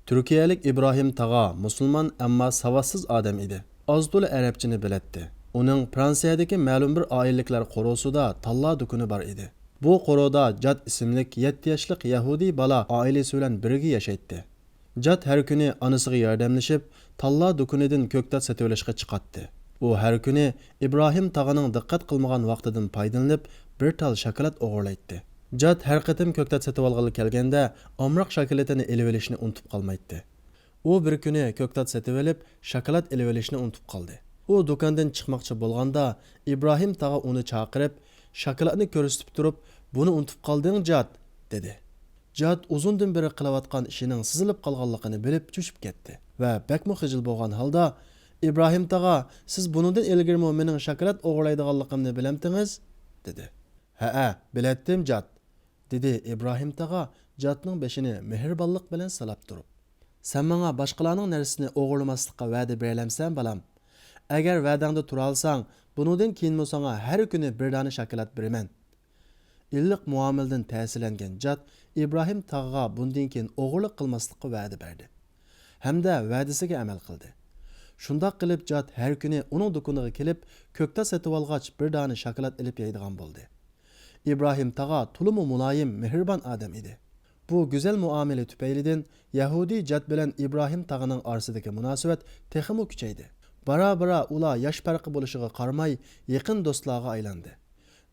Turkiyalik İbrahim Tağa musulmon ammo savotsiz odam edi. Oz-to'la arabchani bilardi. Uning Fransiyadagi ma'lum bir oilaliklar qorosida talla dukuni bor edi. Bu qoroda Jad ismli 7 yoshli Yahudiy bola oilasi bilan birga yashaydi. Jad har kuni onasiga yordamlashib, talla dukunidan ko'ktat sotib olishga chiqadi. U har kuni İbrahim Tağaning diqqat qilmagan vaqtidan foydalanib, bir tal shokolad o'g'irlaydi. Jad har qatim ko'ktat sotib olg'ili kelganda omroq shokoladini elib olishni unutib qolmaydi. U bir kuni ko'ktat sotib olib, shokolad elib olishni unutib qoldi. U do'kondan chiqmoqchi bo'lganda İbrahim Tağa uni chaqirib, shokoladni ko'rsatib turib, "Buni unutib qolding, Jad", dedi. Jad uzundan beri qilayotgan ishining sizilib qolganligini bilib cho'chib ketdi va bakmo xijil bo'lgan holda "İbrahim Tağa, siz buningdan ilgari mening shokolad o'g'irlaydiganligimni bilamdingiz?" dedi. "Ha, bilatdim, Jad", dedi İbrahim Tağa Jadning beshini mehribonlik bilan salab turib. "Sen menga boshqalarning narsasini o'g'irlamaslikqa va'da beralamsan, balam? Agar va'dangda tura olsang, buningdan keyin senga har kuni bir dona shokolad beraman." İlliq muomildan ta'sirlangan Jad İbrahim Tağaga bundan keyin o'g'irlik qilmaslikqa va'da berdi. Hamda va'dasiga amal qildi. Shundoq qilib Jad har kuni uning do'koniga kelib, ko'ktat sotib olgach bir dona shokolad olib yeydigan bo'ldi. İbrahim Tağa tulumi muloyim, mehribon odam edi. Bu go'zal muomala tufaylidan Yahudi Jad bilan İbrahim Tağaning orasidagi munosabat texmo kuchaydi. Bara-bara ular yosh farqi bo'lishiga qaramay yaqin do'stlarga aylandi.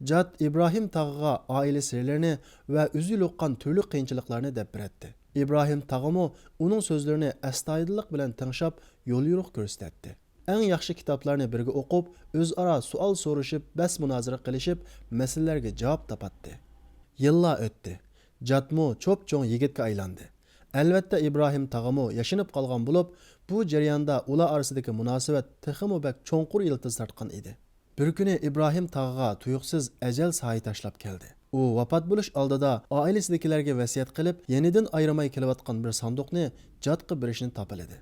Jad İbrahim Tağaga oila sirlarini va o'zi yo'qqan turli qiyinchiliklarni deb berdi. İbrahim Tağamo uning so'zlarini astoydillik bilan tinglab, yo'l yo'riq ko'rsatdi. Eng yaxshi kitoblarni birga o'qib, o'zaro savol so'rashib, bas munozara qilishib, masalalarga javob topatdi. Yillar o'tdi. Jadmo cho'p-cho'ng yigitga aylandi. Albatta İbrahim Tağamo yashinib qolgan bo'lib, bu jarayonda ular orasidagi munosabat texmo bak cho'nqur yiltiz tortgan edi. Bir kuni İbrahim Tağaga tuyuqsiz ajal sayi tashlab keldi. U vafot bo'lish oldida oilasidagilarga vasiyat qilib, yenidan ayrimay kelayotgan bir sanduqni Jadga berishni topildi.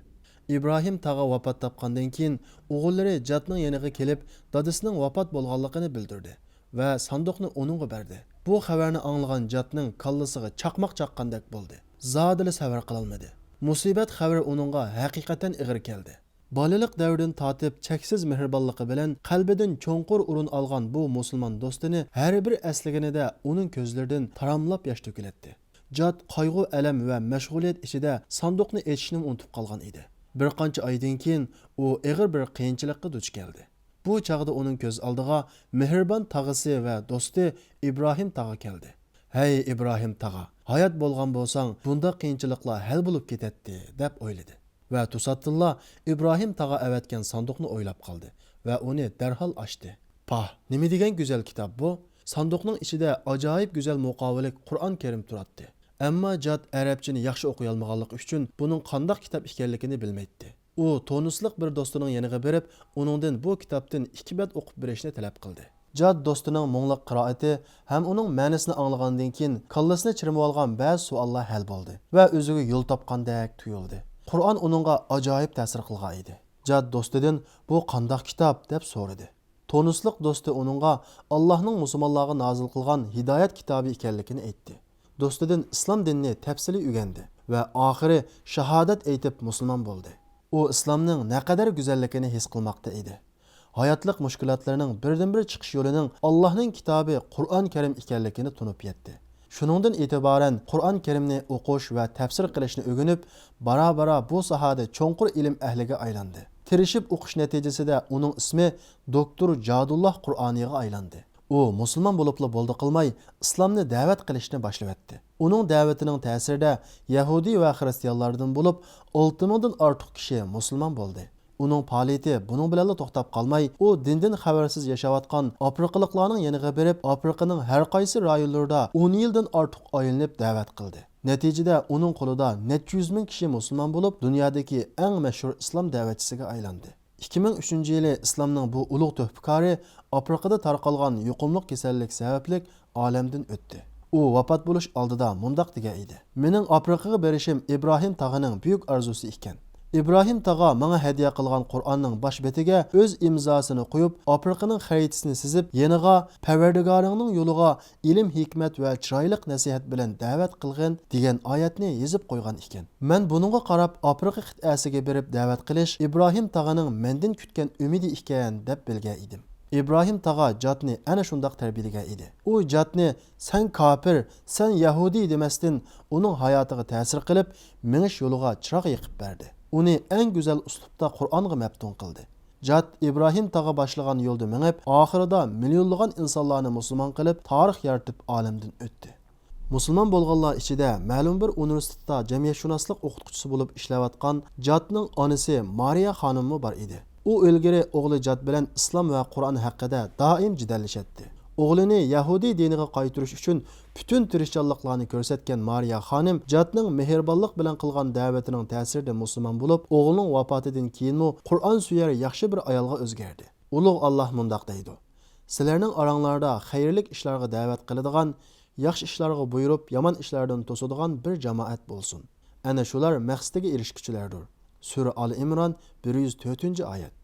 İbrahim Tağa vafot topgandan keyin o'g'illari Jadning yoniga kelib, dadasining vafot bo'lganligini bildirdi va sanduqni uningga berdi. Bu xabarni anglagan Jadning kallasiga chaqmoq chaqqandek bo'ldi. Zodili sabr qila olmadi. Musibat xabari uningga haqiqatan ig'ir keldi. Balalik davridan tatib cheksiz mehribonligi bilan qalbidan cho'nqur o'rin olgan bu musulmon do'stini har bir aslaganida uning ko'zlaridan taramlab yosh to'kilatdi. Jad qayg'u, alam va mashg'uliyat ichida sanduqni ochishni unutib qolgan edi. Bir qancha oydan keyin u ig'ir bir qiyinchilikka duch keldi. Bu chaqda uning ko'z oldiga mehribon tag'isi va do'sti İbrahim Tağa keldi. "Hey İbrahim Tağa, hayot bo'lgan bo'lsang, bunda qiyinchiliklar hal bo'lib ketadi", deb o'yladi. Va to'satdinla İbrahim Tağa avatgan sanduqni o'ylab qoldi va uni darhol ochdi. "Pah, nima degan go'zal kitob bu? Sanduqning ichida ajoyib go'zal muqovilik Qur'on Karim turadi." Ammo Jad arabchani yaxshi o'qiy olmaganligi uchun buning qanday kitob ekanligini bilmaydi. U Tunislik bir do'stining yoniga berib, uningdan bu kitobdan 2 bet o'qib berishni talab qildi. Jad do'stining mo'ngliq qiroati ham uning ma'nosini anglagandan keyin kallasini chirmib olgan ba'zi savollar hal bo'ldi va o'ziga yo'l topgandek tuyuldi. Qur'on uningga ajoyib ta'sir qilgan edi. Jad do'stidan "Bu qanday kitob?" deb so'radi. Tunislik do'sti uningga Allohning musulmonlarga nozil qilgan hidoyat kitobi ekanligini aytdi. Do'stidan islom dinini tafsili o'rgandi va oxiri shahodat aytib musulmon bo'ldi. U islomning naqadar go'zalligini his qilmoqda edi. Hayotlik mushkulotlarining birdan-bir chiqish yo'lining Allohning kitobi Qur'on Karim ekanligini tunib yetdi. Shuningdan e'tiboran Qur'on Karimni o'qish va tafsir qilishni o'rganib, bara-bara bu sohada cho'nqur ilm ahliga aylandi. Tirishib o'qish natijasida uning ismi Doktor Jadulloh Qur'oniga aylandi. U musulmon bo'libla bo'ldi qilmay, islomni da'vat qilishni boshladi. Uning da'vatining ta'sirida Yahudi va xristianlardan bo'lib 6000 dan ortiq kishi musulmon bo'ldi. Uning faoliyati buning bilan to'xtab qolmay, u dindan xabarsiz yashayotgan afrikaliklarning yoniga berib, Afrikaning har qaysi rayonlarida 10 yildan ortiq aylanib da'vat qildi. Natijada uning qo'lida necha yuz ming kishi musulmon bo'lib, dunyodagi eng mashhur islom da'vatchisiga aylandi. 2003-yili islomning bu ulug' tuhfakori Afrikada tarqalgan yuqumli kasallik sababli olamdan o'tdi. U vafot bo'lish oldida mundaq degan edi: "Mening Afrikaga berishim İbrahim Tağaning buyuk arzusi ekan. İbrahim tağa manga hadiya qilgan Qur'onning bosh betiga o'z imzosini qo'yib, Afrikaning xaritasini sizib, yeniga Parvardigoringning yo'liga ilm, hikmat va chiroyli nasihat bilan da'vat qilgin degan oyatni yozib qo'ygan ekan. Men buningga qarab Afrika qit'asiga berib da'vat qilish İbrahim tağaning mendan kutgan umidi ekan deb bilgan edim. İbrahim tağa Jatni ana shundoq tarbiyalagan edi. U Jatni sen kafir, sen Yahudi demasdan uning hayotiga ta'sir qilib, minish yo'liga chiroq yiqib berdi. Uni eng go'zal uslubda Qur'onga maftun qildi. Jat İbrahim tağa boshlagan yo'lda minib, oxirida millionlagan insonlarni musulmon qilib, tarix yaratib olamdan o'tdi. Musulmon bo'lganlar ichida ma'lum bir universitetda jamiyatshunoslik o'qituvchisi bo'lib ishlayotgan Jatning onasi Mariya xonimmi bor edi. U ilgari o'g'li Jat bilan islom va Qur'on haqida doim jidallashadi. O'g'lini Yahudi diniga qaytarish uchun butun tirishchanliklarni ko'rsatgan Mariya xonim Jatning mehribonlik bilan qilgan da'vatining ta'sirida musulmon bo'lib, o'g'lining vafotidan keyinmi Qur'on suyar yaxshi bir ayolga o'zgardi. Ulug' Alloh mundoq deydi: "Sizlarning oranglarda xayrlik ishlarga da'vat qiladigan, yaxshi ishlarga buyurib, yomon ishlardan to'sadigan bir jamoat bo'lsin. Ana shular maqsadiga erishguchilardir." Sura Al-Imron 104-oyat.